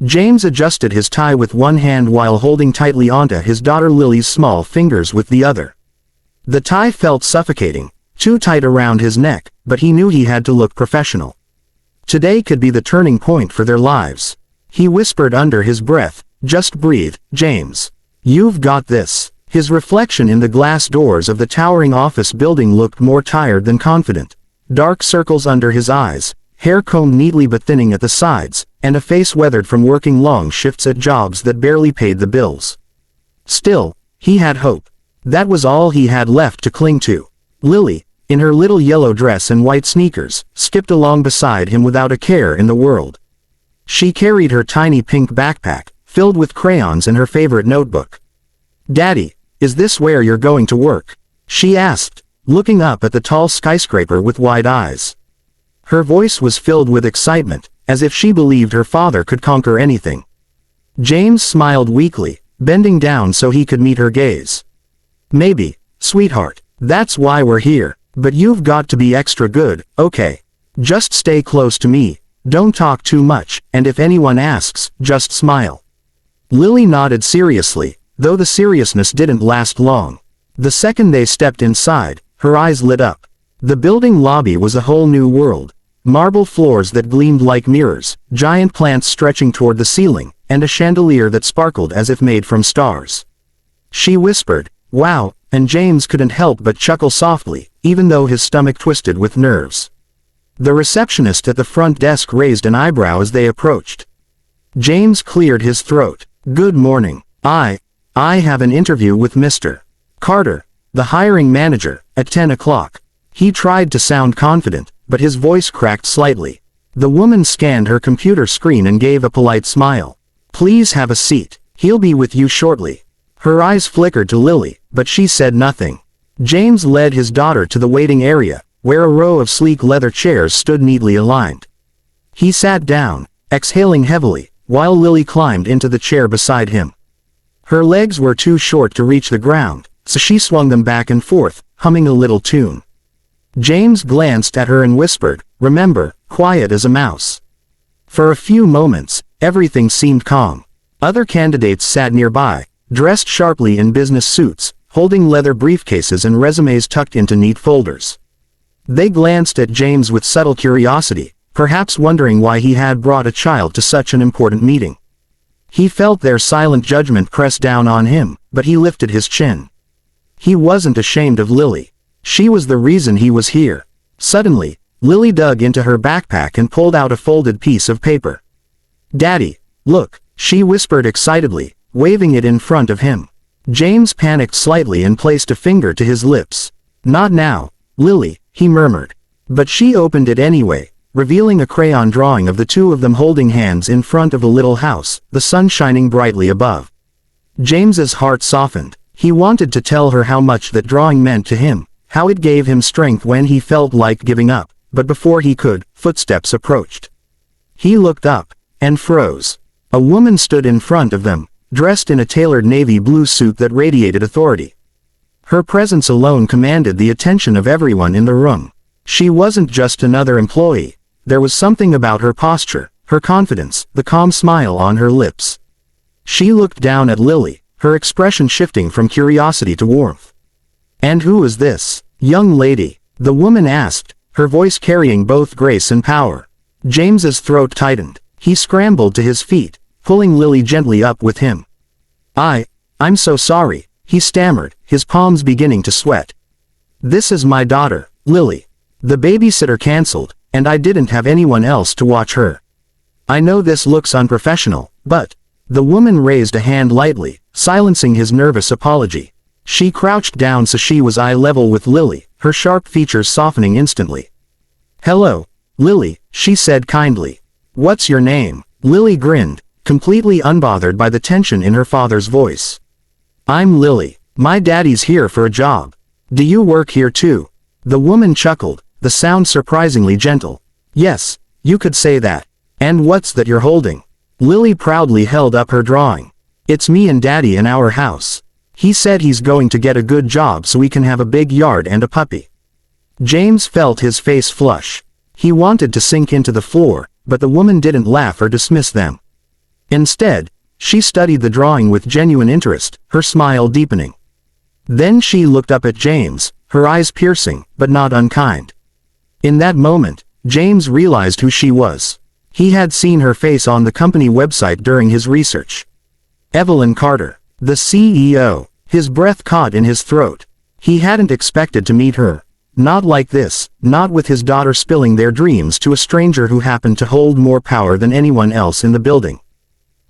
James adjusted his tie with one hand while holding tightly onto his daughter Lily's small fingers with the other. The tie felt suffocating, too tight around his neck, but he knew he had to look professional. Today could be the turning point for their lives. He whispered under his breath, "Just breathe, James. You've got this." His reflection in the glass doors of the towering office building looked more tired than confident. Dark circles under his eyes, hair combed neatly but thinning at the sides, and a face weathered from working long shifts at jobs that barely paid the bills. Still, he had hope. That was all he had left to cling to. Lily, in her little yellow dress and white sneakers, skipped along beside him without a care in the world. She carried her tiny pink backpack, filled with crayons and her favorite notebook. "Daddy, is this where you're going to work?" she asked, looking up at the tall skyscraper with wide eyes. Her voice was filled with excitement, as if she believed her father could conquer anything. James smiled weakly, bending down so he could meet her gaze. "Maybe, sweetheart. That's why we're here. But you've got to be extra good, okay? Just stay close to me, don't talk too much, and if anyone asks, just smile." Lily nodded seriously, though the seriousness didn't last long. The second they stepped inside, her eyes lit up. The building lobby was a whole new world. Marble floors that gleamed like mirrors, giant plants stretching toward the ceiling, and a chandelier that sparkled as if made from stars. She whispered, "Wow," and James couldn't help but chuckle softly, even though his stomach twisted with nerves. The receptionist at the front desk raised an eyebrow as they approached. James cleared his throat. "Good morning. I have an interview with Mr. Carter, the hiring manager, at 10 o'clock. He tried to sound confident, but his voice cracked slightly. The woman scanned her computer screen and gave a polite smile. "Please have a seat. He'll be with you shortly." Her eyes flickered to Lily, but she said nothing. James led his daughter to the waiting area, where a row of sleek leather chairs stood neatly aligned. He sat down, exhaling heavily, while Lily climbed into the chair beside him. Her legs were too short to reach the ground, so she swung them back and forth, humming a little tune. James glanced at her and whispered, "Remember, quiet as a mouse." For a few moments, everything seemed calm. Other candidates sat nearby, dressed sharply in business suits, holding leather briefcases and resumes tucked into neat folders. They glanced at James with subtle curiosity, perhaps wondering why he had brought a child to such an important meeting. He felt their silent judgment press down on him, but he lifted his chin. He wasn't ashamed of Lily. She was the reason he was here. Suddenly, Lily dug into her backpack and pulled out a folded piece of paper. "Daddy, look," she whispered excitedly, waving it in front of him. James panicked slightly and placed a finger to his lips. "Not now, Lily," he murmured. But she opened it anyway, revealing a crayon drawing of the two of them holding hands in front of a little house, the sun shining brightly above. James's heart softened. He wanted to tell her how much that drawing meant to him, how it gave him strength when he felt like giving up, but before he could, footsteps approached. He looked up, and froze. A woman stood in front of them, dressed in a tailored navy blue suit that radiated authority. Her presence alone commanded the attention of everyone in the room. She wasn't just another employee. There was something about her posture, her confidence, the calm smile on her lips. She looked down at Lily, her expression shifting from curiosity to warmth. "And who is this young lady?" the woman asked, her voice carrying both grace and power. James's throat tightened. He scrambled to his feet, pulling Lily gently up with him. I'm so sorry," he stammered, his palms beginning to sweat. "This is my daughter, Lily. The babysitter canceled, and I didn't have anyone else to watch her. I know this looks unprofessional, but..." The woman raised a hand lightly, silencing his nervous apology. She crouched down so she was eye level with Lily, her sharp features softening instantly. "Hello, Lily," she said kindly. "What's your name?" Lily grinned, completely unbothered by the tension in her father's voice. "I'm Lily. My daddy's here for a job. Do you work here too?" The woman chuckled, the sound surprisingly gentle. "Yes, you could say that. And what's that you're holding?" Lily proudly held up her drawing. "It's me and Daddy in our house. He said he's going to get a good job so we can have a big yard and a puppy." James felt his face flush. He wanted to sink into the floor, but the woman didn't laugh or dismiss them. Instead, she studied the drawing with genuine interest, her smile deepening. Then she looked up at James, her eyes piercing, but not unkind. In that moment, James realized who she was. He had seen her face on the company website during his research. Evelyn Carter, the CEO. His breath caught in his throat. He hadn't expected to meet her. Not like this, not with his daughter spilling their dreams to a stranger who happened to hold more power than anyone else in the building.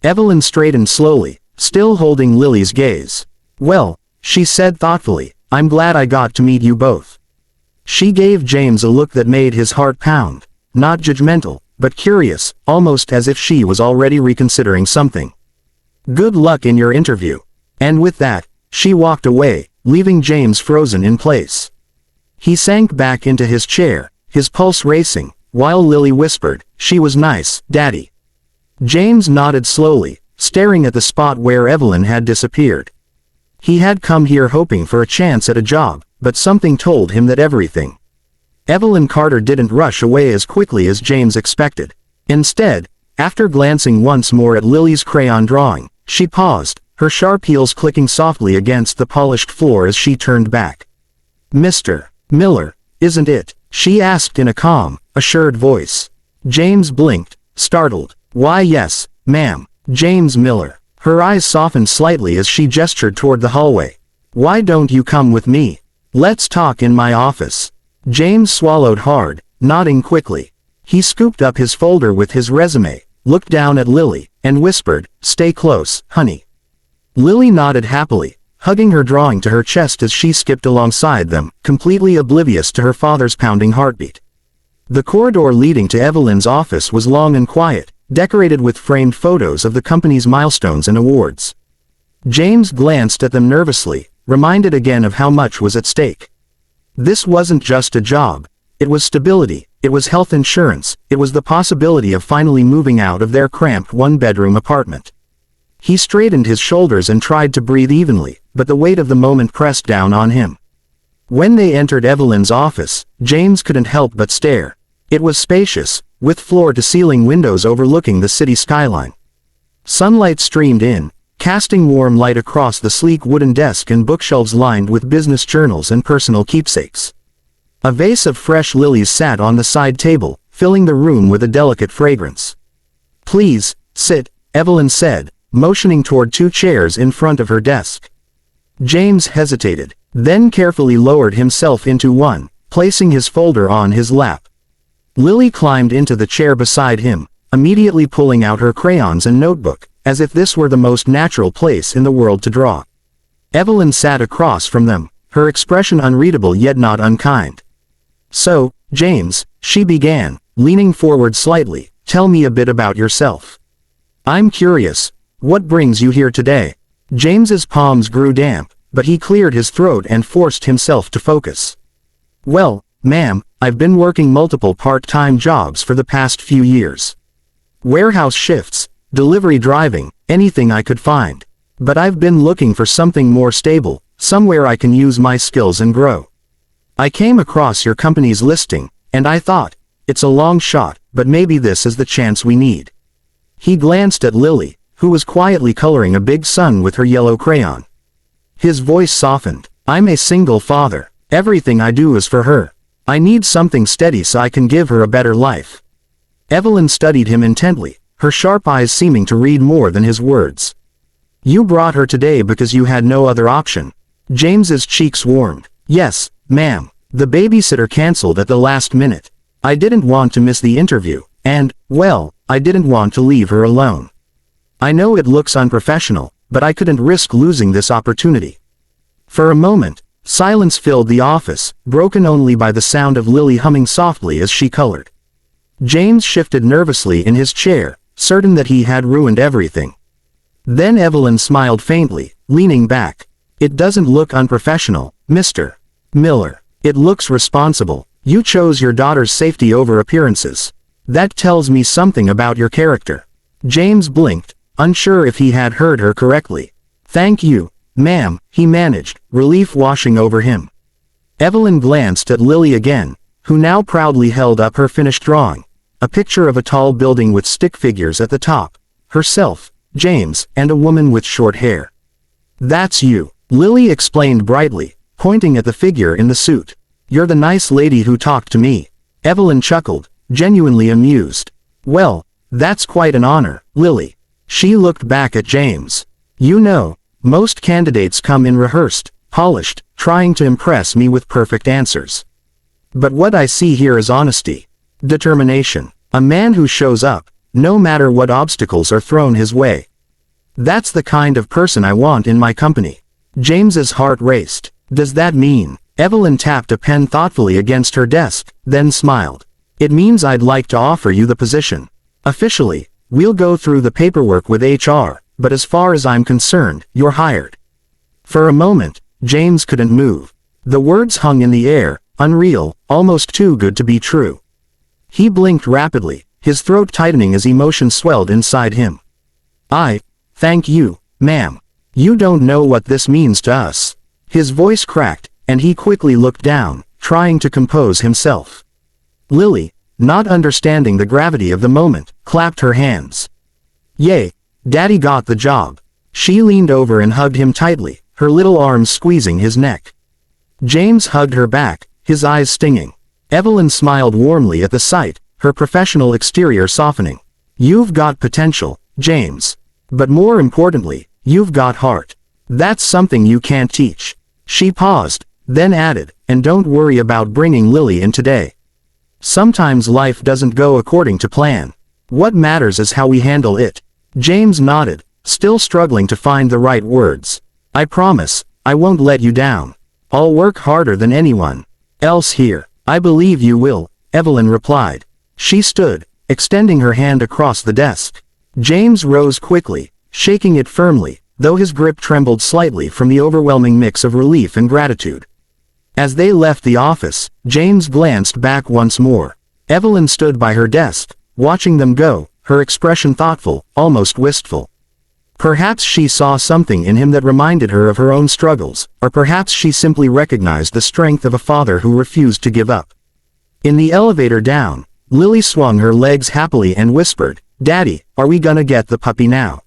Evelyn straightened slowly, still holding Lily's gaze. "Well," she said thoughtfully, "I'm glad I got to meet you both." She gave James a look that made his heart pound, not judgmental, but curious, almost as if she was already reconsidering something. "Good luck in your interview." And with that, she walked away, leaving James frozen in place. He sank back into his chair, his pulse racing, while Lily whispered, "She was nice, Daddy." James nodded slowly, staring at the spot where Evelyn had disappeared. He had come here hoping for a chance at a job, but something told him that everything. Evelyn Carter didn't rush away as quickly as James expected. Instead, after glancing once more at Lily's crayon drawing, she paused, her sharp heels clicking softly against the polished floor as she turned back. "Mr. Miller, isn't it?" she asked in a calm, assured voice. James blinked, startled. "Why yes, ma'am, James Miller." Her eyes softened slightly as she gestured toward the hallway. "Why don't you come with me? Let's talk in my office." James swallowed hard, nodding quickly. He scooped up his folder with his resume, looked down at Lily, and whispered, "Stay close, honey." Lily nodded happily, hugging her drawing to her chest as she skipped alongside them, completely oblivious to her father's pounding heartbeat. The corridor leading to Evelyn's office was long and quiet, decorated with framed photos of the company's milestones and awards. James glanced at them nervously, reminded again of how much was at stake. This wasn't just a job. It was stability, it was health insurance, it was the possibility of finally moving out of their cramped one-bedroom apartment. He straightened his shoulders and tried to breathe evenly, but the weight of the moment pressed down on him. When they entered Evelyn's office, James couldn't help but stare. It was spacious, with floor-to-ceiling windows overlooking the city skyline. Sunlight streamed in, casting warm light across the sleek wooden desk and bookshelves lined with business journals and personal keepsakes. A vase of fresh lilies sat on the side table, filling the room with a delicate fragrance. "Please, sit," Evelyn said, motioning toward two chairs in front of her desk. James hesitated, then carefully lowered himself into one, placing his folder on his lap. Lily climbed into the chair beside him, immediately pulling out her crayons and notebook, as if this were the most natural place in the world to draw. Evelyn sat across from them, her expression unreadable yet not unkind. "So, James," she began, leaning forward slightly, "tell me a bit about yourself. I'm curious, what brings you here today?" James's palms grew damp, but he cleared his throat and forced himself to focus. "Well, ma'am, I've been working multiple part-time jobs for the past few years. Warehouse shifts, delivery driving, anything I could find. But I've been looking for something more stable, somewhere I can use my skills and grow. I came across your company's listing, and I thought, it's a long shot, but maybe this is the chance we need." He glanced at Lily, who was quietly coloring a big sun with her yellow crayon. His voice softened. "I'm a single father. Everything I do is for her. I need something steady so I can give her a better life." Evelyn studied him intently, her sharp eyes seeming to read more than his words. "You brought her today because you had no other option." James's cheeks warmed. "Yes, ma'am. The babysitter canceled at the last minute. I didn't want to miss the interview, and, well, I didn't want to leave her alone. I know it looks unprofessional, but I couldn't risk losing this opportunity." For a moment, silence filled the office, broken only by the sound of Lily humming softly as she colored. James shifted nervously in his chair, certain that he had ruined everything. Then Evelyn smiled faintly, leaning back. "It doesn't look unprofessional, Mr. Miller. It looks responsible. You chose your daughter's safety over appearances. That tells me something about your character." James blinked, unsure if he had heard her correctly. "Thank you, ma'am," he managed, relief washing over him. Evelyn glanced at Lily again, who now proudly held up her finished drawing, a picture of a tall building with stick figures at the top, herself, James, and a woman with short hair. That's you, Lily explained brightly, pointing at the figure in the suit. You're the nice lady who talked to me. Evelyn chuckled, genuinely amused. Well, that's quite an honor, Lily. She looked back at James. You know, most candidates come in rehearsed, polished, trying to impress me with perfect answers. But what I see here is honesty. Determination. A man who shows up, no matter what obstacles are thrown his way. That's the kind of person I want in my company. James's heart raced. Does that mean? Evelyn tapped a pen thoughtfully against her desk, then smiled. It means I'd like to offer you the position. Officially, we'll go through the paperwork with HR, but as far as I'm concerned, you're hired. For a moment, James couldn't move. The words hung in the air, unreal, almost too good to be true. He blinked rapidly, his throat tightening as emotion swelled inside him. Thank you, ma'am. You don't know what this means to us. His voice cracked, and he quickly looked down, trying to compose himself. Lily, not understanding the gravity of the moment, clapped her hands. Yay, Daddy got the job. She leaned over and hugged him tightly, her little arms squeezing his neck. James hugged her back, his eyes stinging. Evelyn smiled warmly at the sight, her professional exterior softening. You've got potential, James. But more importantly, you've got heart. That's something you can't teach. She paused, then added, and don't worry about bringing Lily in today. Sometimes life doesn't go according to plan. What matters is how we handle it. James nodded, still struggling to find the right words. I promise, I won't let you down. I'll work harder than anyone else here. I believe you will, Evelyn replied. She stood, extending her hand across the desk. James rose quickly, shaking it firmly, though his grip trembled slightly from the overwhelming mix of relief and gratitude. As they left the office, James glanced back once more. Evelyn stood by her desk, watching them go, her expression thoughtful, almost wistful. Perhaps she saw something in him that reminded her of her own struggles, or perhaps she simply recognized the strength of a father who refused to give up. In the elevator down, Lily swung her legs happily and whispered, Daddy, are we gonna get the puppy now?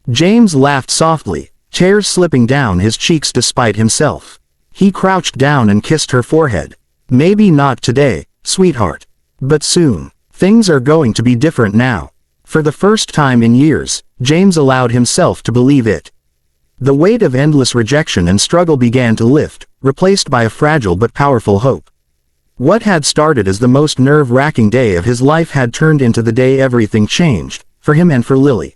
James laughed softly, tears slipping down his cheeks despite himself. He crouched down and kissed her forehead. Maybe not today, sweetheart. But soon. Things are going to be different now. For the first time in years, James allowed himself to believe it. The weight of endless rejection and struggle began to lift, replaced by a fragile but powerful hope. What had started as the most nerve-wracking day of his life had turned into the day everything changed, for him and for Lily.